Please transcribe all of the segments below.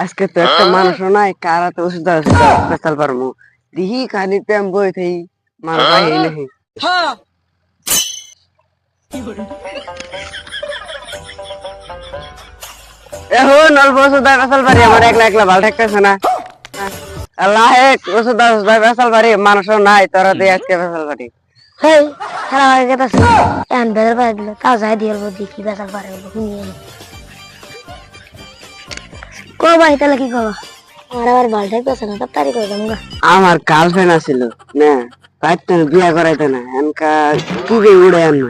আজকে তো একটা মানুষও নাই কারা তো ওষুধ বেচাল পারমু দিহি খালি প্রেম বই থাই মানুষ আহি নাহি এখন অল্প ওষুধ বেচাল পারি আমার একলা একলা ভালো ঠেকতেছে না আল্লাহ ওষুধ বেচাল পারি মানুষও নাই তোরা দিয়ে আজকে বেচাল পারি হেই খারাপ হয়ে গেছে এন বেজাল পারে দিল তাও যাই দিয়ে বলবো কি বেজাল পারে বলবো শুনিয়ে কো ভাই তাহলে কি করবো আমার আবার ভালো ঠেকতেছে না তাড়াতাড়ি করে যাবো আমার গার্লফ্রেন্ড আছিল না পাইতো বিয়া করাইতো না এনকা কি যে উড়ে আনু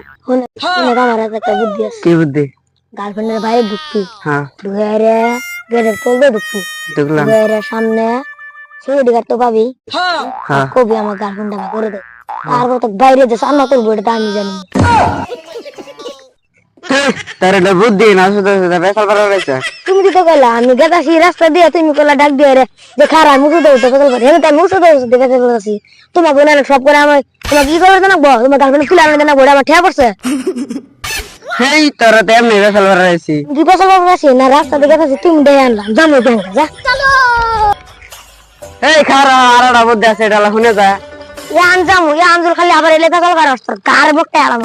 আমার হাতে একটা বুদ্ধি আছে কি বুদ্ধি গার্লফ্রেন্ডের বাইরে ঢুকবি হ্যাঁ ঢুকে গেটের তলবে ঢুকবি দেখলাম ঢুকে সামনে সিকিউরিটি গার্ড তো পাবি হ্যাঁ কবি আমার গার্লফ্রেন্ড আমাকে করে দে তারপর তো বাইরে যে সান্না তুলবো এটা আমি জানি তার এটা বুদ্ধি না শুধু শুধু বেসাল পারা রয়েছে তুমি কি তো কইলা আমি গেতাছি রাস্তা দিয়ে তুমি কইলা ডাক দিয়ে রে যে খারাপ মুসু দেও তো বেসাল পারি আমি তো মুসু দেও তো বেসাল পারছি তোমাকে বলে সব করে আমার তোমাকে কি করবে না বল তোমার গার্লফ্রেন্ড ফুলে আনবে না বড় আমার ঠেয়া পড়ছে হেই তোরা তো এমনি বেসাল পারা রয়েছি দুই বছর আছি না রাস্তা দিয়ে গেতাছি তুমি দেয় আনলাম জানো ব্যাংক যা চলো এই খারা আরটা বুদ্ধি আছে এটা শুনে যা ইয়ান জামু ইয়ান জুল খালি আবার এলে বেসাল পারছ তোর কার বকতে আলাম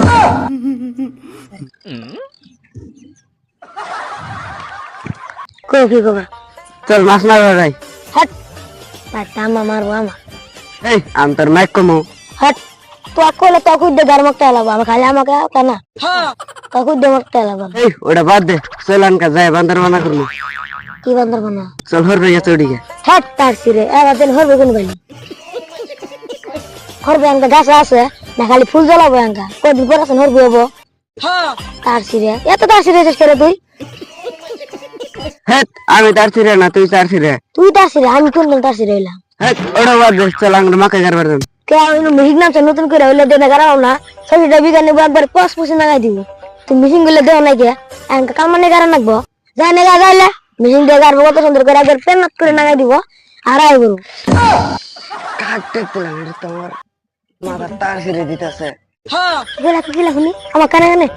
কো কি কবা চল মাছ মারবা যাই হট টামা মারবো আমার এই আমি তোর মাইক কমো হট তো আকলে তো খুদ দে গার মকতে আলাবো আমি খালি আমাকে কেন তো খুদ দে মকতে আলাবো এই ওটা বাদ দে চল আনকা যাই বান্দর বানা করবো কি বান্দর বানা চল হরবে গেছে ওদিকে হট তারছি রে এবার দিন হরবে কোন গালি হরবে আঙ্কা গাছ আছে না খালি ফুল জ্বালাবো আঙ্কা কদিন পর আছে হরবে হবো তারছি রে এত তারছি রে শেষ করে তুই হেট আমি তার ছিড়ে না তুই তার ছিড়ে তুই তারছি রে আমি কোন দিন তারছি রইলাম হেট ওটা বাদ দে চল আঙ্গুর মাকে গারবার দেন কে আমি মিহিক নামছে নতুন করে হইলে দেনে গারাও না ছবিটা বিজ্ঞানী একবার পস পুষে লাগাই দিব তুমি মিহিং গুলো দেও না কে আঙ্কা কাল মানে গারা নাকবো যাই না গাইলে মিহিং দিয়ে গারবো কত সুন্দর করে একবার পেন করে লাগাই দিব আর আই করব কাটতে দিলাম এটা তোমার মাথা তার ছিড়ে দিতেছে গেলা শুনি আমার কানে কানে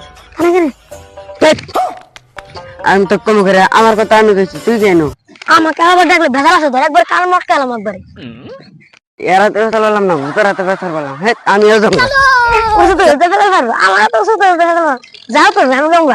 আমি তো কম করে আমার কথা আমি কইছি তুই কেন আমাকে আবার ডাকলে ভেজাল আছে ধর একবার কান মটকালাম একবারে এরা তো চালালাম না তোরা তো বেসার বললাম হেট আমিও যাবো আমার তো যাও তো আমি যাবো